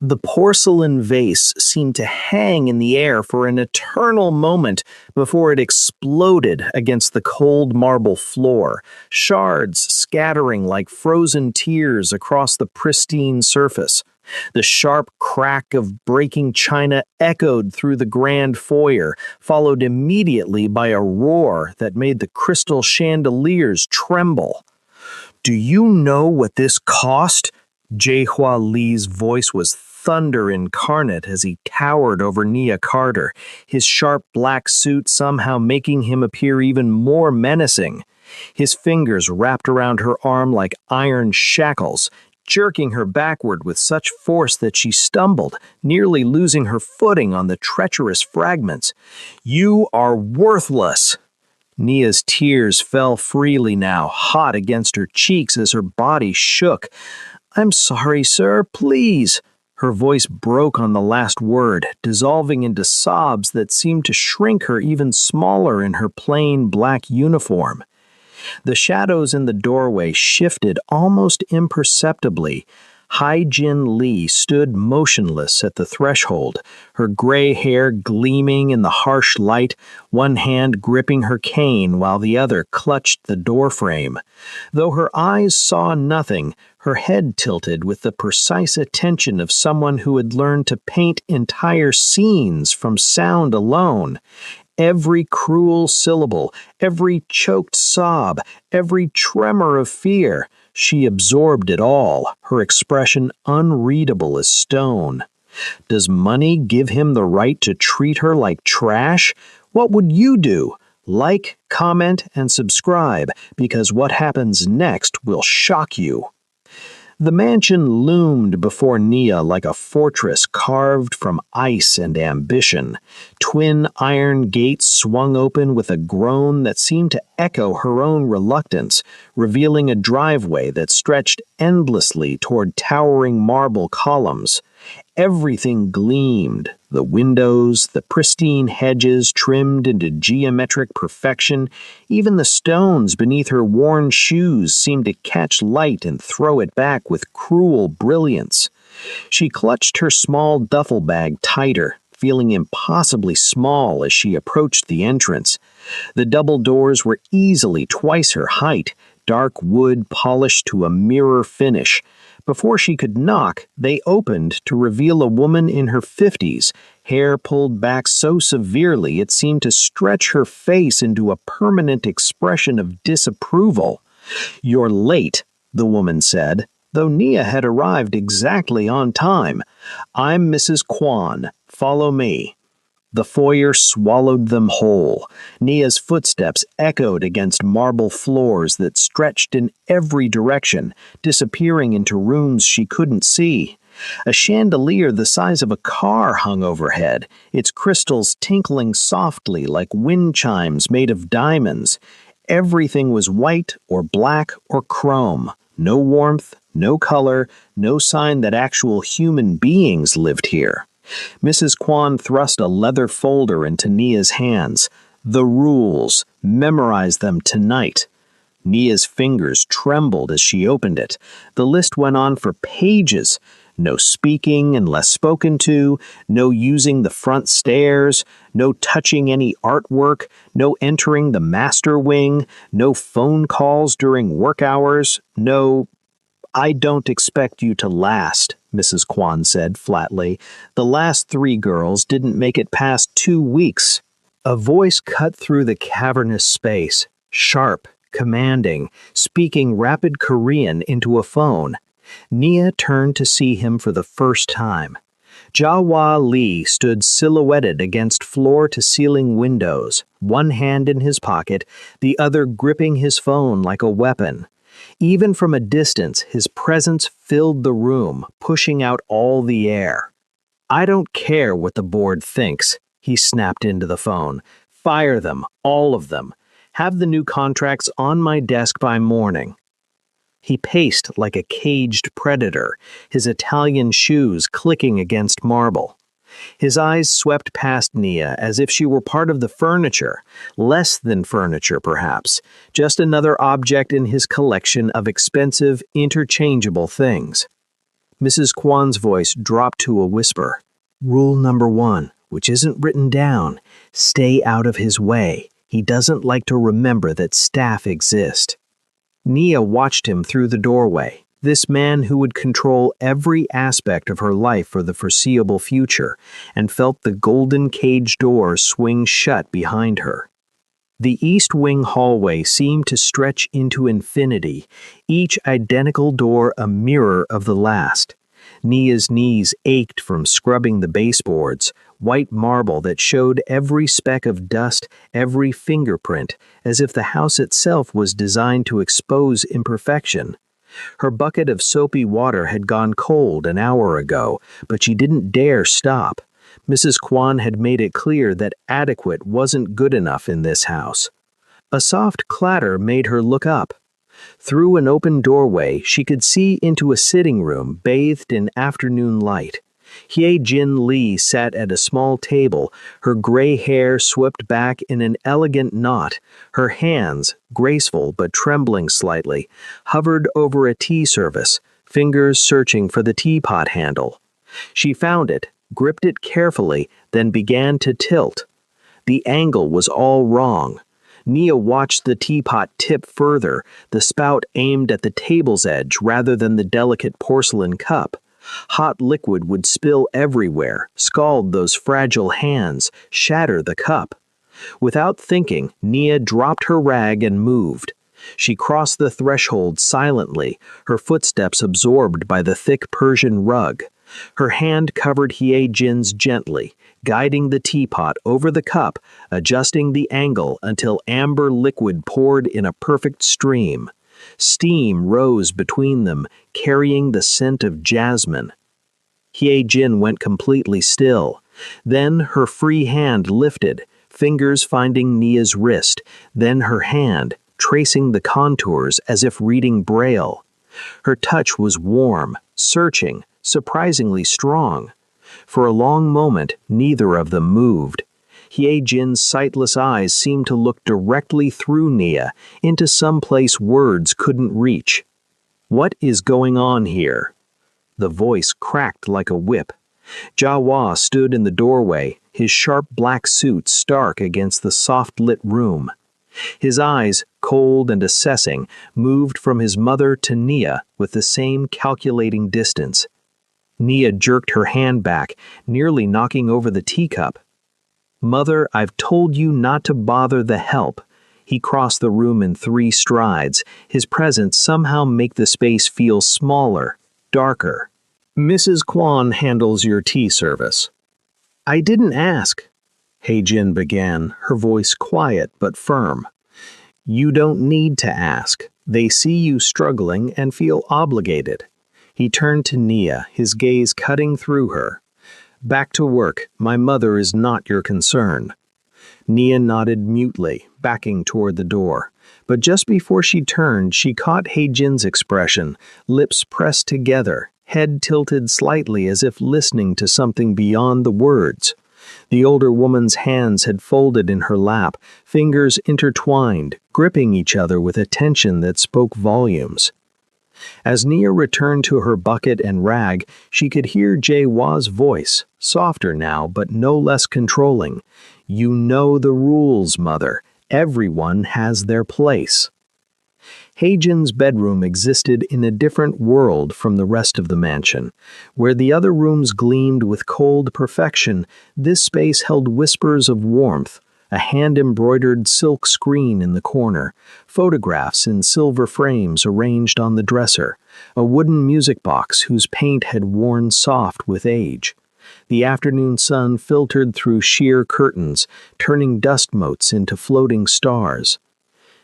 The porcelain vase seemed to hang in the air for an eternal moment before it exploded against the cold marble floor, shards scattering like frozen tears across the pristine surface. The sharp crack of breaking china echoed through the grand foyer, followed immediately by a roar that made the crystal chandeliers tremble. "Do you know what this cost?" Jaehua Lee's voice was thunder incarnate as he towered over Nia Carter, his sharp black suit somehow making him appear even more menacing. His fingers wrapped around her arm like iron shackles, jerking her backward with such force that she stumbled, nearly losing her footing on the treacherous fragments. "You are worthless!" Nia's tears fell freely now, hot against her cheeks as her body shook. "I'm sorry, sir, please." Her voice broke on the last word, dissolving into sobs that seemed to shrink her even smaller in her plain black uniform. The shadows in the doorway shifted almost imperceptibly. Hai-Jin Lee stood motionless at the threshold, her gray hair gleaming in the harsh light, one hand gripping her cane while the other clutched the doorframe. Though her eyes saw nothing, her head tilted with the precise attention of someone who had learned to paint entire scenes from sound alone. Every cruel syllable, every choked sob, every tremor of fear, she absorbed it all, her expression unreadable as stone. Does money give him the right to treat her like trash? What would you do? Like, comment, and subscribe, because what happens next will shock you. The mansion loomed before Nia like a fortress carved from ice and ambition. Twin iron gates swung open with a groan that seemed to echo her own reluctance, revealing a driveway that stretched endlessly toward towering marble columns. Everything gleamed, the windows, the pristine hedges trimmed into geometric perfection. Even the stones beneath her worn shoes seemed to catch light and throw it back with cruel brilliance. She clutched her small duffel bag tighter, feeling impossibly small as she approached the entrance. The double doors were easily twice her height, dark wood polished to a mirror finish. Before she could knock, they opened to reveal a woman in her 50s, hair pulled back so severely it seemed to stretch her face into a permanent expression of disapproval. "You're late," the woman said, though Nia had arrived exactly on time. "I'm Mrs. Kwan. Follow me." The foyer swallowed them whole. Nia's footsteps echoed against marble floors that stretched in every direction, disappearing into rooms she couldn't see. A chandelier the size of a car hung overhead, its crystals tinkling softly like wind chimes made of diamonds. Everything was white or black or chrome. No warmth, no color, no sign that actual human beings lived here. Mrs. Kwan thrust a leather folder into Nia's hands. "The rules. Memorize them tonight." Nia's fingers trembled as she opened it. The list went on for pages. No speaking unless spoken to, no using the front stairs, no touching any artwork, no entering the master wing, no phone calls during work hours, no... "I don't expect you to last," Mrs. Kwan said flatly. "The last 3 girls didn't make it past 2 weeks." A voice cut through the cavernous space, sharp, commanding, speaking rapid Korean into a phone. Nia turned to see him for the first time. Jaehua Lee stood silhouetted against floor-to-ceiling windows, one hand in his pocket, the other gripping his phone like a weapon. Even from a distance, his presence filled the room, pushing out all the air. "I don't care what the board thinks," he snapped into the phone. "Fire them, all of them. Have the new contracts on my desk by morning." He paced like a caged predator, his Italian shoes clicking against marble. His eyes swept past Nia as if she were part of the furniture, less than furniture perhaps, just another object in his collection of expensive, interchangeable things. Mrs. Kwan's voice dropped to a whisper. Rule number 1, which isn't written down, stay out of his way. He doesn't like to remember that staff exist. Nia watched him through the doorway, this man who would control every aspect of her life for the foreseeable future, and felt the golden cage door swing shut behind her. The east wing hallway seemed to stretch into infinity, each identical door a mirror of the last. Nia's knees ached from scrubbing the baseboards, white marble that showed every speck of dust, every fingerprint, as if the house itself was designed to expose imperfection. Her bucket of soapy water had gone cold an hour ago, but she didn't dare stop. Mrs. Kwan had made it clear that adequate wasn't good enough in this house. A soft clatter made her look up. Through an open doorway, she could see into a sitting room bathed in afternoon light. Hye-jin Lee sat at a small table, her gray hair swept back in an elegant knot. Her hands, graceful but trembling slightly, hovered over a tea service, fingers searching for the teapot handle. She found it, gripped it carefully, then began to tilt. The angle was all wrong. Nia watched the teapot tip further, the spout aimed at the table's edge rather than the delicate porcelain cup. Hot liquid would spill everywhere, scald those fragile hands, shatter the cup. Without thinking, Nia dropped her rag and moved. She crossed the threshold silently, her footsteps absorbed by the thick Persian rug. Her hand covered Hye-jin's gently, guiding the teapot over the cup, adjusting the angle until amber liquid poured in a perfect stream. Steam rose between them, carrying the scent of jasmine. Hye-jin went completely still. Then her free hand lifted, fingers finding Nia's wrist, then her hand, tracing the contours as if reading Braille. Her touch was warm, searching, surprisingly strong. For a long moment, neither of them moved. Hye-jin's sightless eyes seemed to look directly through Nia, into some place words couldn't reach. What is going on here? The voice cracked like a whip. Jawa stood in the doorway, his sharp black suit stark against the soft-lit room. His eyes, cold and assessing, moved from his mother to Nia with the same calculating distance. Nia jerked her hand back, nearly knocking over the teacup. Mother, I've told you not to bother the help. He crossed the room in 3 strides, his presence somehow make the space feel smaller, darker. Mrs. Kwan handles your tea service. I didn't ask. Hye-jin began, her voice quiet but firm. You don't need to ask. They see you struggling and feel obligated. He turned to Nia, his gaze cutting through her. Back to work. My mother is not your concern. Nia nodded mutely, backing toward the door. But just before she turned, she caught Hye-jin's expression, lips pressed together, head tilted slightly as if listening to something beyond the words. The older woman's hands had folded in her lap, fingers intertwined, gripping each other with a tension that spoke volumes. As Nia returned to her bucket and rag, she could hear Jae-wha's voice, softer now but no less controlling. You know the rules, Mother. Everyone has their place. Hye-jin's bedroom existed in a different world from the rest of the mansion. Where the other rooms gleamed with cold perfection, this space held whispers of warmth, a hand-embroidered silk screen in the corner, photographs in silver frames arranged on the dresser, a wooden music box whose paint had worn soft with age. The afternoon sun filtered through sheer curtains, turning dust motes into floating stars.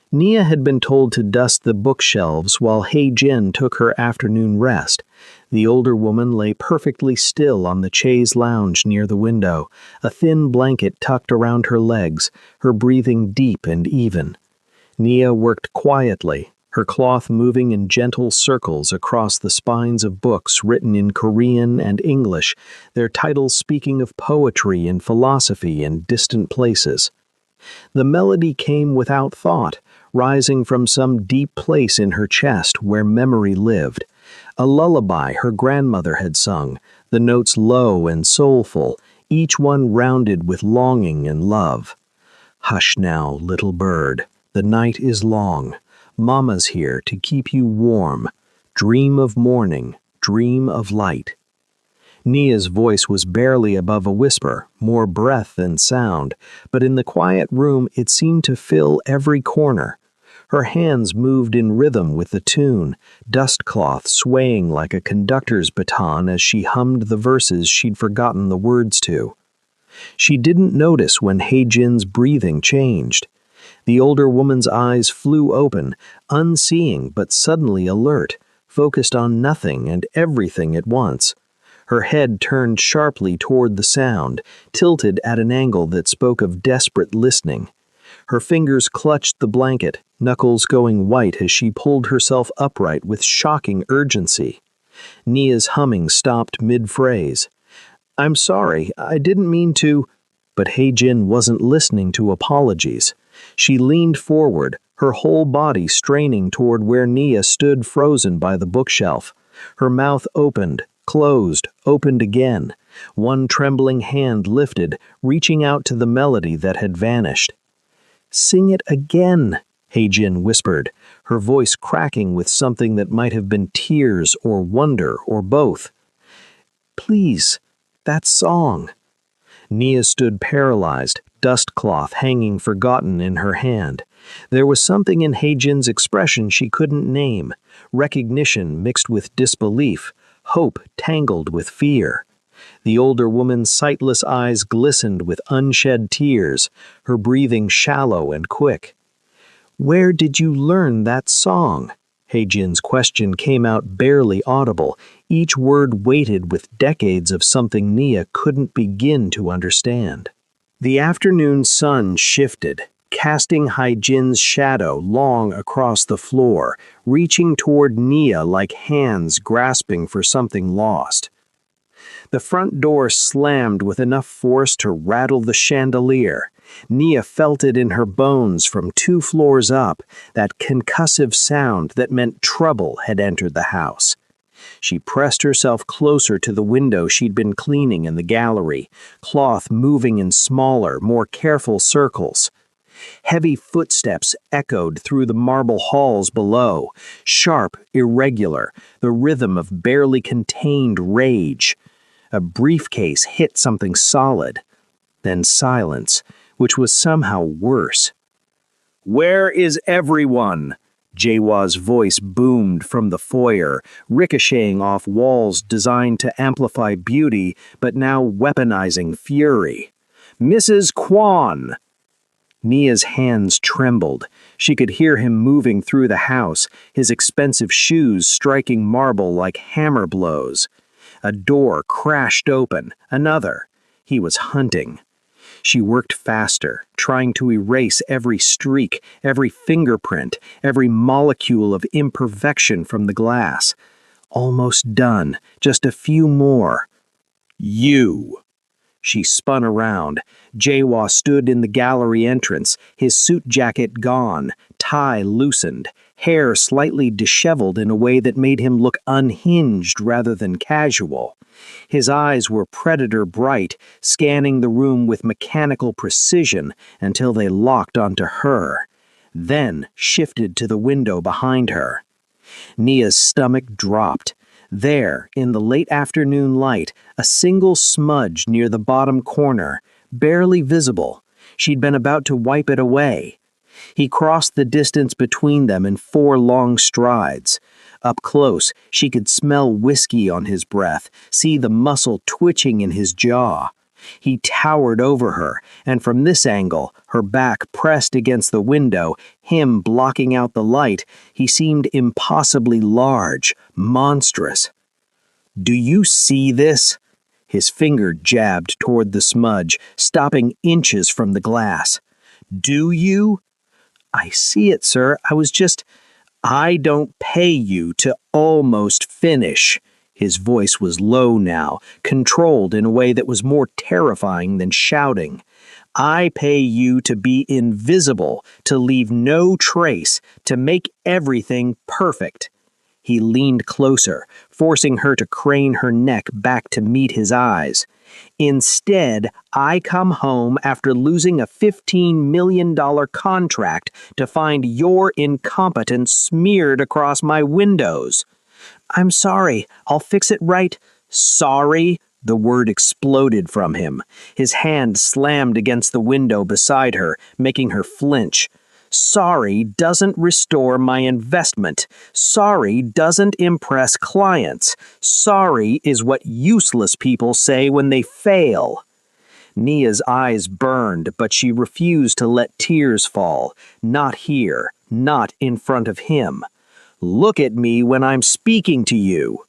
Nia had been told to dust the bookshelves while Hye-jin took her afternoon rest. The older woman lay perfectly still on the chaise lounge near the window, a thin blanket tucked around her legs, her breathing deep and even. Nia worked quietly, her cloth moving in gentle circles across the spines of books written in Korean and English, their titles speaking of poetry and philosophy in distant places. The melody came without thought, rising from some deep place in her chest where memory lived. A lullaby her grandmother had sung, the notes low and soulful, each one rounded with longing and love. Hush now, little bird, the night is long. Mama's here to keep you warm. Dream of morning, dream of light. Nia's voice was barely above a whisper, more breath than sound, but in the quiet room it seemed to fill every corner. Her hands moved in rhythm with the tune, dust cloth swaying like a conductor's baton as she hummed the verses she'd forgotten the words to. She didn't notice when Heijin's breathing changed. The older woman's eyes flew open, unseeing but suddenly alert, focused on nothing and everything at once. Her head turned sharply toward the sound, tilted at an angle that spoke of desperate listening. Her fingers clutched the blanket, knuckles going white as she pulled herself upright with shocking urgency. Nia's humming stopped mid-phrase. "I'm sorry, I didn't mean to—" But Heijin wasn't listening to apologies. She leaned forward, her whole body straining toward where Nia stood frozen by the bookshelf. Her mouth opened, closed, opened again. One trembling hand lifted, reaching out to the melody that had vanished. "Sing it again," Heijin whispered, her voice cracking with something that might have been tears or wonder or both. "Please, that song." Nia stood paralyzed, dust cloth hanging forgotten in her hand. There was something in Heijin's expression she couldn't name, recognition mixed with disbelief, hope tangled with fear. The older woman's sightless eyes glistened with unshed tears, her breathing shallow and quick. "Where did you learn that song?" Heijin's question came out barely audible, each word weighted with decades of something Nia couldn't begin to understand. The afternoon sun shifted, casting Heijin's shadow long across the floor, reaching toward Nia like hands grasping for something lost. The front door slammed with enough force to rattle the chandelier. Nia felt it in her bones from 2 floors up, that concussive sound that meant trouble had entered the house. She pressed herself closer to the window she'd been cleaning in the gallery, cloth moving in smaller, more careful circles. Heavy footsteps echoed through the marble halls below, sharp, irregular, the rhythm of barely contained rage. A briefcase hit something solid. Then silence, which was somehow worse. "Where is everyone?" Jaewa's voice boomed from the foyer, ricocheting off walls designed to amplify beauty, but now weaponizing fury. "Mrs. Kwan!" Nia's hands trembled. She could hear him moving through the house, his expensive shoes striking marble like hammer blows. A door crashed open, another. He was hunting. She worked faster, trying to erase every streak, every fingerprint, every molecule of imperfection from the glass. Almost done, just a few more. "You!" She spun around. Jaewa stood in the gallery entrance, his suit jacket gone, tie loosened, hair slightly disheveled in a way that made him look unhinged rather than casual. His eyes were predator bright, scanning the room with mechanical precision until they locked onto her, then shifted to the window behind her. Nia's stomach dropped. There, in the late afternoon light, a single smudge near the bottom corner, barely visible. She'd been about to wipe it away. He crossed the distance between them in 4 long strides. Up close, she could smell whiskey on his breath, see the muscle twitching in his jaw. He towered over her, and from this angle, her back pressed against the window, him blocking out the light, he seemed impossibly large, monstrous. "Do you see this?" His finger jabbed toward the smudge, stopping inches from the glass. "Do you?" "I see it, sir. I don't pay you to almost finish." His voice was low now, controlled in a way that was more terrifying than shouting. "I pay you to be invisible, to leave no trace, to make everything perfect." He leaned closer, forcing her to crane her neck back to meet his eyes. Instead, I come home after losing a $15 million contract to find your incompetence smeared across my windows. I'm sorry, I'll fix it right. Sorry? The word exploded from him. His hand slammed against the window beside her, making her flinch. Sorry doesn't restore my investment. Sorry doesn't impress clients. Sorry is what useless people say when they fail. Nia's eyes burned, but she refused to let tears fall. Not here, not in front of him. Look at me when I'm speaking to you.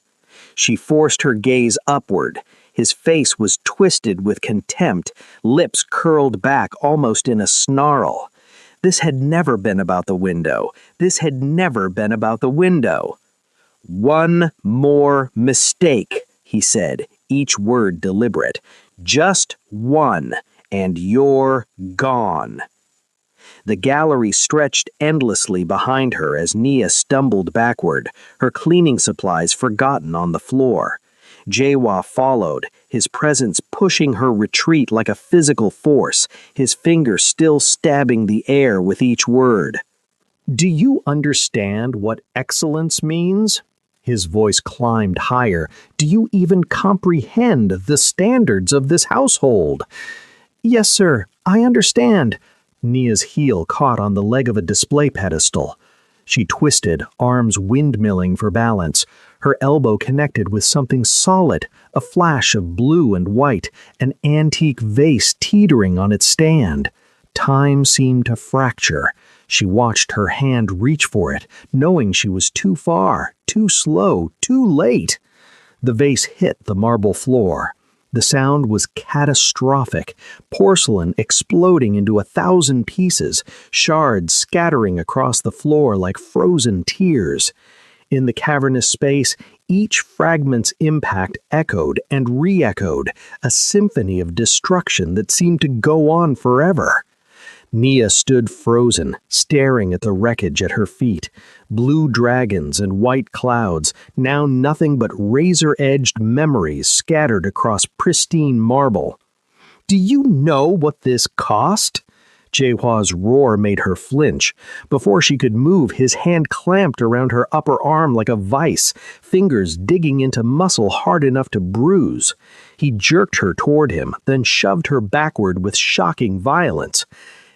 She forced her gaze upward. His face was twisted with contempt, lips curled back almost in a snarl. This had never been about the window. This had never been about the window. One more mistake, he said, each word deliberate. Just one, and you're gone. The gallery stretched endlessly behind her as Nia stumbled backward, her cleaning supplies forgotten on the floor. Jawa followed, his presence pushing her retreat like a physical force, his finger still stabbing the air with each word. Do you understand what excellence means? His voice climbed higher. Do you even comprehend the standards of this household? Yes, sir, I understand. Nia's heel caught on the leg of a display pedestal. She twisted, arms windmilling for balance. Her elbow connected with something solid, a flash of blue and white, an antique vase teetering on its stand. Time seemed to fracture. She watched her hand reach for it, knowing she was too far, too slow, too late. The vase hit the marble floor. The sound was catastrophic, porcelain exploding into 1,000 pieces, shards scattering across the floor like frozen tears. In the cavernous space, each fragment's impact echoed and re-echoed, a symphony of destruction that seemed to go on forever. Nia stood frozen, staring at the wreckage at her feet. Blue dragons and white clouds, now nothing but razor-edged memories scattered across pristine marble. Do you know what this cost? Jaehua's roar made her flinch. Before she could move, his hand clamped around her upper arm like a vice, fingers digging into muscle hard enough to bruise. He jerked her toward him, then shoved her backward with shocking violence.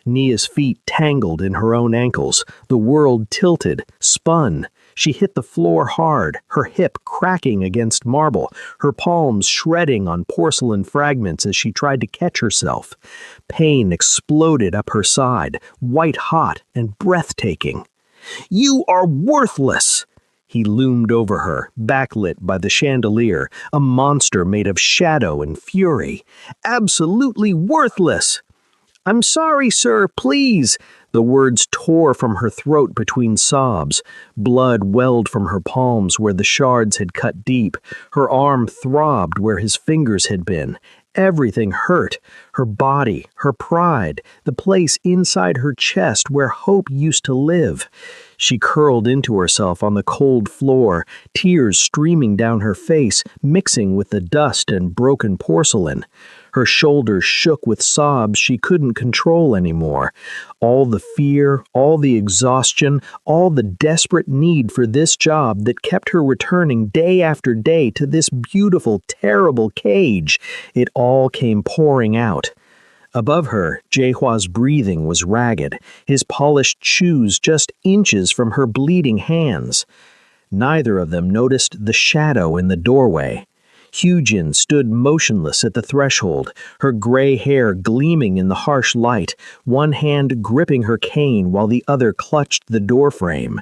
Nia's feet tangled in her own ankles. The world tilted, spun. She hit the floor hard, her hip cracking against marble, her palms shredding on porcelain fragments as she tried to catch herself. Pain exploded up her side, white-hot and breathtaking. "You are worthless!" He loomed over her, backlit by the chandelier, a monster made of shadow and fury. "Absolutely worthless!" "I'm sorry, sir, please." The words tore from her throat between sobs. Blood welled from her palms where the shards had cut deep. Her arm throbbed where his fingers had been. Everything hurt. Her body, her pride, the place inside her chest where hope used to live. She curled into herself on the cold floor, tears streaming down her face, mixing with the dust and broken porcelain. Her shoulders shook with sobs she couldn't control anymore. All the fear, all the exhaustion, all the desperate need for this job that kept her returning day after day to this beautiful, terrible cage. It all came pouring out. Above her, Jaehua's breathing was ragged, his polished shoes just inches from her bleeding hands. Neither of them noticed the shadow in the doorway. Hyujin stood motionless at the threshold, her gray hair gleaming in the harsh light, one hand gripping her cane while the other clutched the doorframe.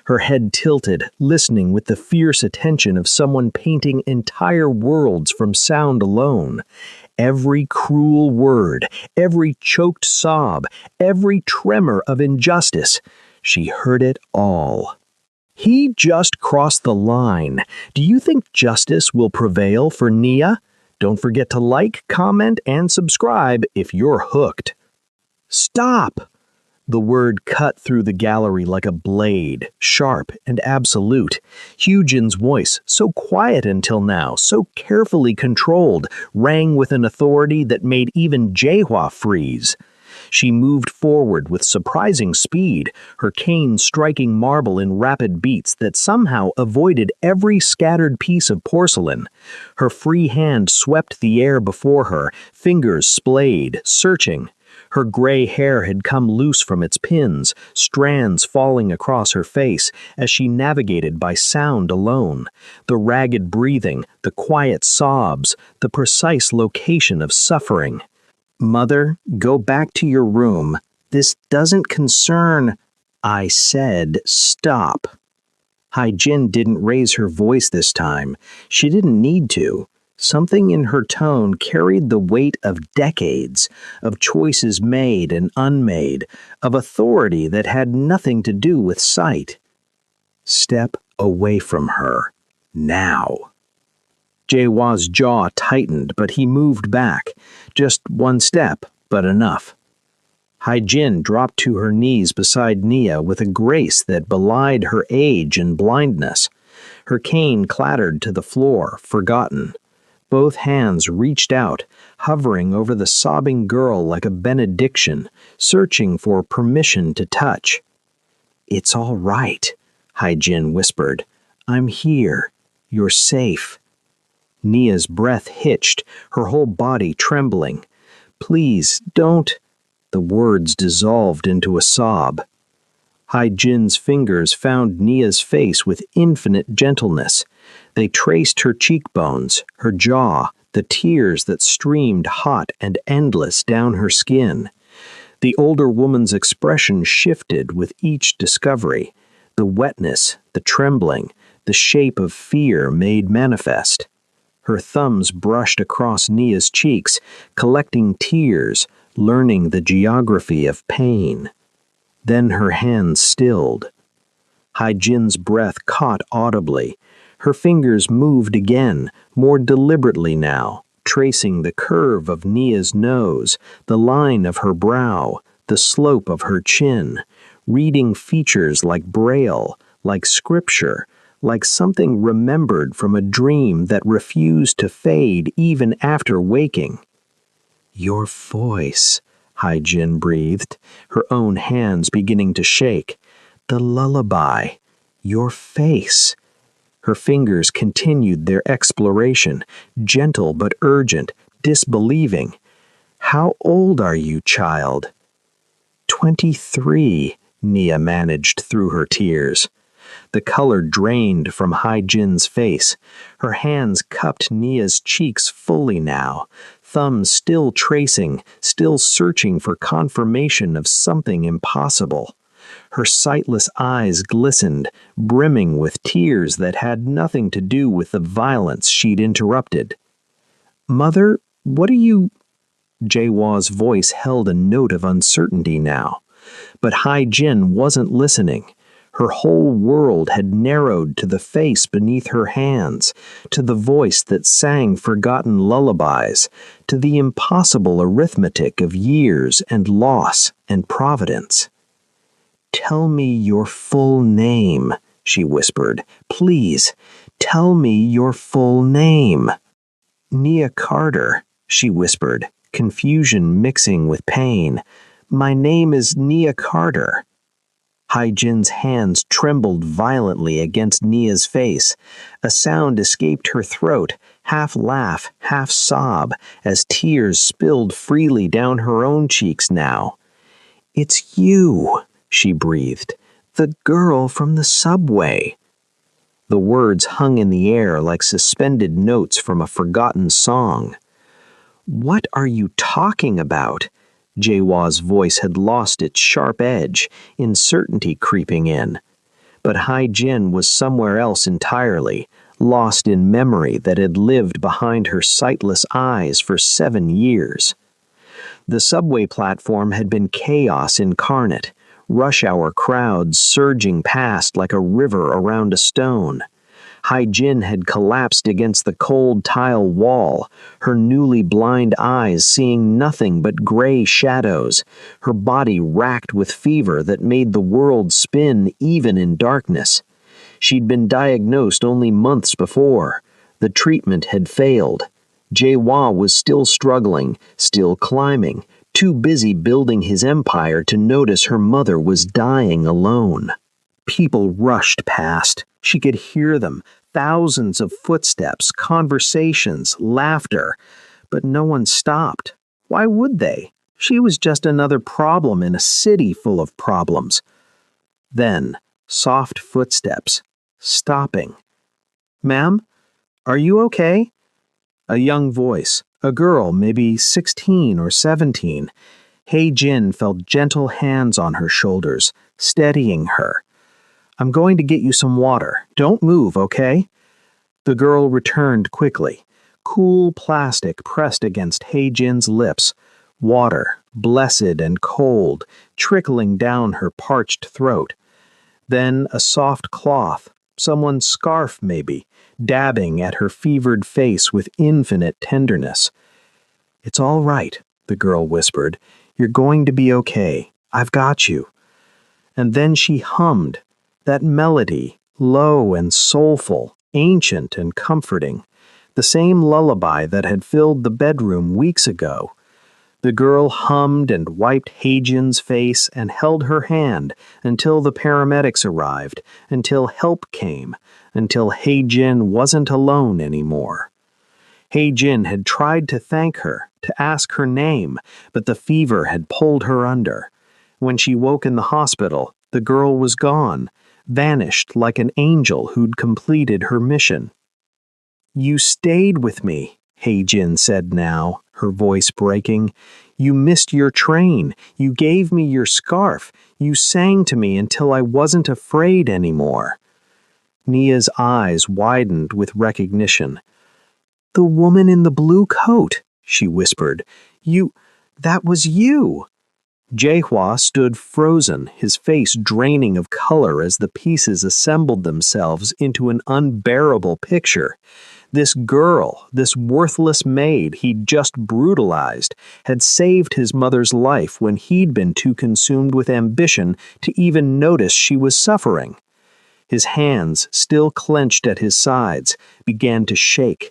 Her head tilted, listening with the fierce attention of someone painting entire worlds from sound alone. Every cruel word, every choked sob, every tremor of injustice, she heard it all. He just crossed the line. Do you think justice will prevail for Nia? Don't forget to like, comment, and subscribe if you're hooked. Stop! The word cut through the gallery like a blade, sharp and absolute. Hyujin's voice, so quiet until now, so carefully controlled, rang with an authority that made even Jaehua freeze. She moved forward with surprising speed, her cane striking marble in rapid beats that somehow avoided every scattered piece of porcelain. Her free hand swept the air before her, fingers splayed, searching. Her gray hair had come loose from its pins, strands falling across her face as she navigated by sound alone. The ragged breathing, the quiet sobs, the precise location of suffering. "Mother, go back to your room. This doesn't concern—" I said, "Stop." Hai-Jin didn't raise her voice this time. She didn't need to. Something in her tone carried the weight of decades, of choices made and unmade, of authority that had nothing to do with sight. Step away from her. Now. Jaewa's jaw tightened, but he moved back. Just one step, but enough. Hai-Jin dropped to her knees beside Nia with a grace that belied her age and blindness. Her cane clattered to the floor, forgotten. Both hands reached out, hovering over the sobbing girl like a benediction, searching for permission to touch. "It's all right," Hai-Jin whispered. "I'm here. You're safe." Nia's breath hitched, her whole body trembling. "Please, don't—" The words dissolved into a sob. Hai-Jin's fingers found Nia's face with infinite gentleness. They traced her cheekbones, her jaw, the tears that streamed hot and endless down her skin. The older woman's expression shifted with each discovery. The wetness, the trembling, the shape of fear made manifest. Her thumbs brushed across Nia's cheeks, collecting tears, learning the geography of pain. Then her hands stilled. Hai-Jin's breath caught audibly. Her fingers moved again, more deliberately now, tracing the curve of Nia's nose, the line of her brow, the slope of her chin, reading features like braille, like scripture, like something remembered from a dream that refused to fade even after waking. "Your voice," Hai-Jin breathed, her own hands beginning to shake. "The lullaby. Your face." Her fingers continued their exploration, gentle but urgent, disbelieving. "How old are you, child?" 23, Nia managed through her tears. The color drained from Hai-Jin's face. Her hands cupped Nia's cheeks fully now, thumbs still tracing, still searching for confirmation of something impossible. Her sightless eyes glistened, brimming with tears that had nothing to do with the violence she'd interrupted. "Mother, what are you—" Jaewa's voice held a note of uncertainty now. But Hai-Jin wasn't listening. Her whole world had narrowed to the face beneath her hands, to the voice that sang forgotten lullabies, to the impossible arithmetic of years and loss and providence. "Tell me your full name," she whispered. "Please, tell me your full name." "Nia Carter," she whispered, confusion mixing with pain. "My name is Nia Carter." Hai-Jin's hands trembled violently against Nia's face. A sound escaped her throat, half laugh, half sob, as tears spilled freely down her own cheeks now. "It's you," she breathed. "The girl from the subway." The words hung in the air like suspended notes from a forgotten song. "What are you talking about?" Jaewa's voice had lost its sharp edge, uncertainty creeping in. But Hai-Jin was somewhere else entirely, lost in memory that had lived behind her sightless eyes for 7 years. The subway platform had been chaos incarnate, rush hour crowds surging past like a river around a stone. Jin had collapsed against the cold tile wall, her newly blind eyes seeing nothing but gray shadows, her body racked with fever that made the world spin even in darkness. She'd been diagnosed only months before. The treatment had failed. Jae-hwa was still struggling, still climbing, too busy building his empire to notice her mother was dying alone. People rushed past. She could hear them, thousands of footsteps, conversations, laughter. But no one stopped. Why would they? She was just another problem in a city full of problems. Then, soft footsteps, stopping. "Ma'am, are you okay?" A young voice, a girl, maybe 16 or 17. Jin felt gentle hands on her shoulders, steadying her. "I'm going to get you some water. Don't move, okay?" The girl returned quickly. Cool plastic pressed against Jin's lips. Water, blessed and cold, trickling down her parched throat. Then a soft cloth, someone's scarf maybe, dabbing at her fevered face with infinite tenderness. "It's all right," the girl whispered. "You're going to be okay. I've got you." And then she hummed, that melody, low and soulful, ancient and comforting, the same lullaby that had filled the bedroom weeks ago. The girl hummed and wiped Jin's face and held her hand until the paramedics arrived, until help came, until Jin wasn't alone anymore. Jin had tried to thank her, to ask her name, but the fever had pulled her under. When she woke in the hospital, the girl was gone, vanished like an angel who'd completed her mission. "You stayed with me," Jin said now, her voice breaking. "You missed your train. You gave me your scarf. You sang to me until I wasn't afraid anymore." Nia's eyes widened with recognition. "The woman in the blue coat," she whispered. That was you." Jae-hwa stood frozen, his face draining of color as the pieces assembled themselves into an unbearable picture. This girl, this worthless maid he'd just brutalized, had saved his mother's life when he'd been too consumed with ambition to even notice she was suffering. His hands, still clenched at his sides, began to shake.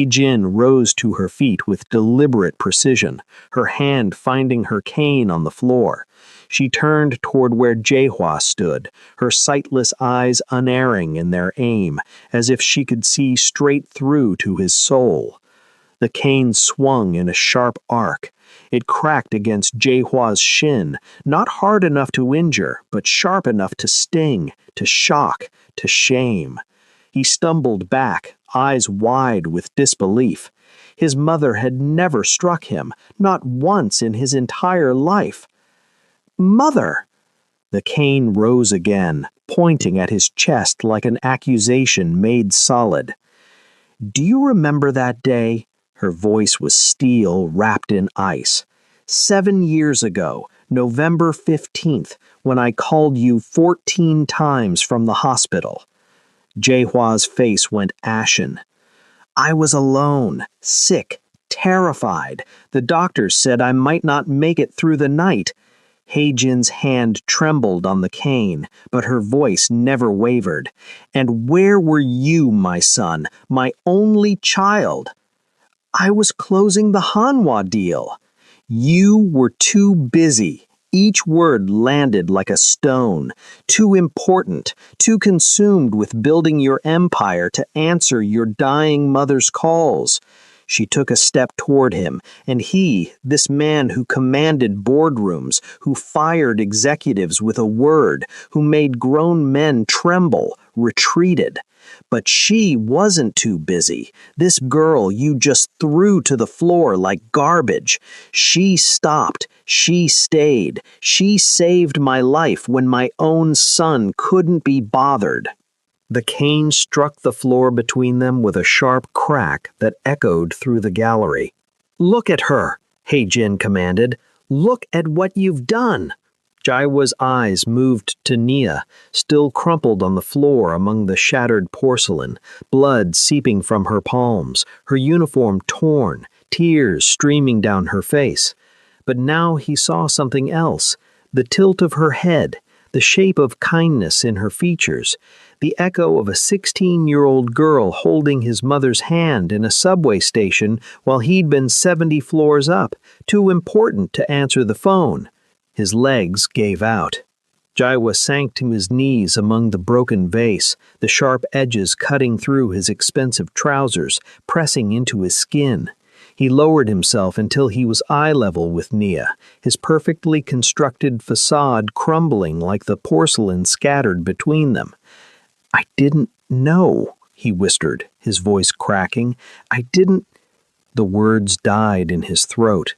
Jin rose to her feet with deliberate precision, her hand finding her cane on the floor. She turned toward where Jae-hwa stood, her sightless eyes unerring in their aim, as if she could see straight through to his soul. The cane swung in a sharp arc. It cracked against Jae-hwa's shin, not hard enough to injure, but sharp enough to sting, to shock, to shame. He stumbled back, eyes wide with disbelief. His mother had never struck him, not once in his entire life. "Mother!" The cane rose again, pointing at his chest like an accusation made solid. "Do you remember that day?" Her voice was steel wrapped in ice. "7 years ago, November 15th, when I called you 14 times from the hospital." Jae-hwa's face went ashen. "I was alone, sick, terrified. The doctors said I might not make it through the night." Jin's hand trembled on the cane, but her voice never wavered. "And where were you, my son, my only child?" "I was closing the Hanwha deal." "You were too busy." Each word landed like a stone, too important, too consumed with building your empire to answer your dying mother's calls. She took a step toward him, and he, this man who commanded boardrooms, who fired executives with a word, who made grown men tremble, retreated. But she wasn't too busy. This girl you just threw to the floor like garbage. She stopped. She stayed. She saved my life when my own son couldn't be bothered. The cane struck the floor between them with a sharp crack that echoed through the gallery. "Look at her," Jin commanded. "Look at what you've done." Jaiwa's eyes moved to Nia, still crumpled on the floor among the shattered porcelain, blood seeping from her palms, her uniform torn, tears streaming down her face. But now he saw something else, the tilt of her head, the shape of kindness in her features, the echo of a 16-year-old girl holding his mother's hand in a subway station while he'd been 70 floors up, too important to answer the phone. His legs gave out. Jaiwa sank to his knees among the broken vase, the sharp edges cutting through his expensive trousers, pressing into his skin. He lowered himself until he was eye level with Nia, his perfectly constructed facade crumbling like the porcelain scattered between them. "I didn't know," he whispered, his voice cracking. "I didn't—" The words died in his throat.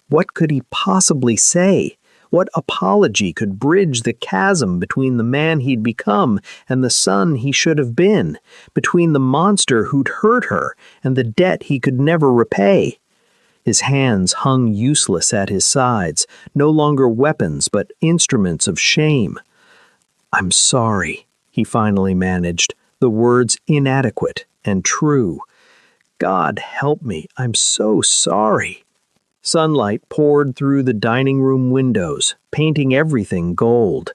What could he possibly say? What apology could bridge the chasm between the man he'd become and the son he should have been, between the monster who'd hurt her and the debt he could never repay? His hands hung useless at his sides, no longer weapons but instruments of shame. "I'm sorry," he finally managed, the words inadequate and true. "God help me, I'm so sorry." Sunlight poured through the dining room windows, painting everything gold.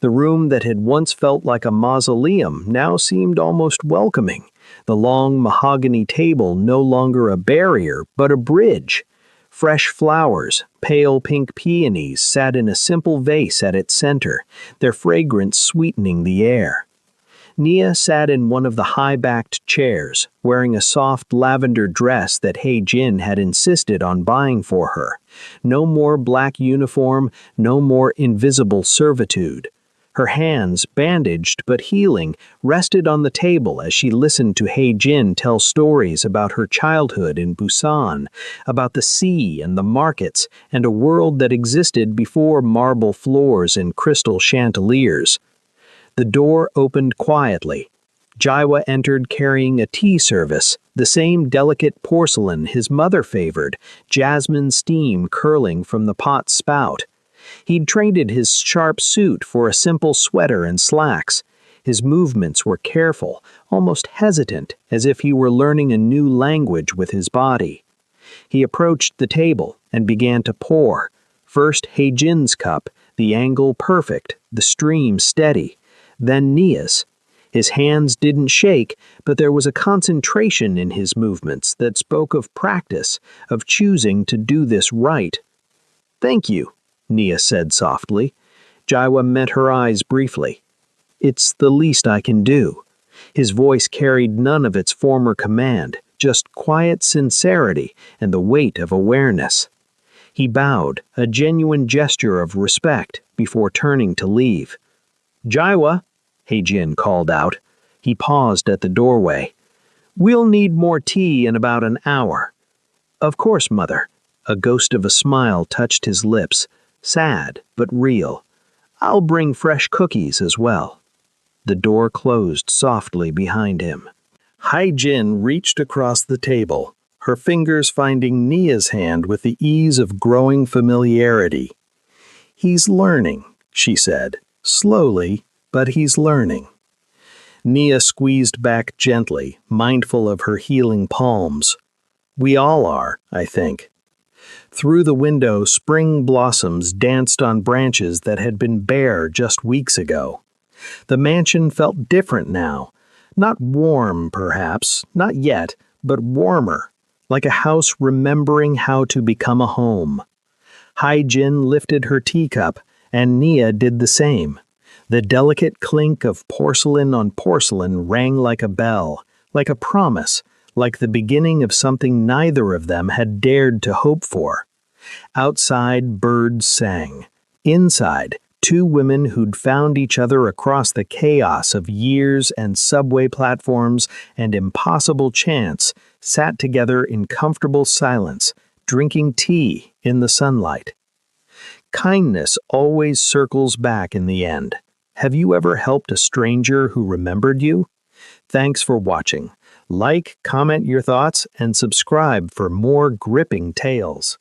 The room that had once felt like a mausoleum now seemed almost welcoming, the long mahogany table no longer a barrier but a bridge. Fresh flowers, pale pink peonies, sat in a simple vase at its center, their fragrance sweetening the air. Nia sat in one of the high-backed chairs, wearing a soft lavender dress that Jin had insisted on buying for her. No more black uniform, no more invisible servitude. Her hands, bandaged but healing, rested on the table as she listened to Jin tell stories about her childhood in Busan, about the sea and the markets, and a world that existed before marble floors and crystal chandeliers. The door opened quietly. Jaiwa entered carrying a tea service, the same delicate porcelain his mother favored, jasmine steam curling from the pot's spout. He'd traded his sharp suit for a simple sweater and slacks. His movements were careful, almost hesitant, as if he were learning a new language with his body. He approached the table and began to pour. First Jin's cup, the angle perfect, the stream steady. Then Nia's. His hands didn't shake, but there was a concentration in his movements that spoke of practice, of choosing to do this right. "Thank you," Nia said softly. Jaiwa met her eyes briefly. "It's the least I can do." His voice carried none of its former command, just quiet sincerity and the weight of awareness. He bowed, a genuine gesture of respect, before turning to leave. "Jaiwa," Jin called out. He paused at the doorway. "We'll need more tea in about an hour." "Of course, Mother." A ghost of a smile touched his lips, sad but real. "I'll bring fresh cookies as well." The door closed softly behind him. Jin reached across the table, her fingers finding Nia's hand with the ease of growing familiarity. "He's learning," she said, slowly, but he's learning. Nia squeezed back gently, mindful of her healing palms. "We all are, I think." Through the window, spring blossoms danced on branches that had been bare just weeks ago. The mansion felt different now. Not warm, perhaps, not yet, but warmer, like a house remembering how to become a home. Jin lifted her teacup, and Nia did the same. The delicate clink of porcelain on porcelain rang like a bell, like a promise, like the beginning of something neither of them had dared to hope for. Outside, birds sang. Inside, two women who'd found each other across the chaos of years and subway platforms and impossible chance sat together in comfortable silence, drinking tea in the sunlight. Kindness always circles back in the end. Have you ever helped a stranger who remembered you? Thanks for watching. Like, comment your thoughts, and subscribe for more gripping tales.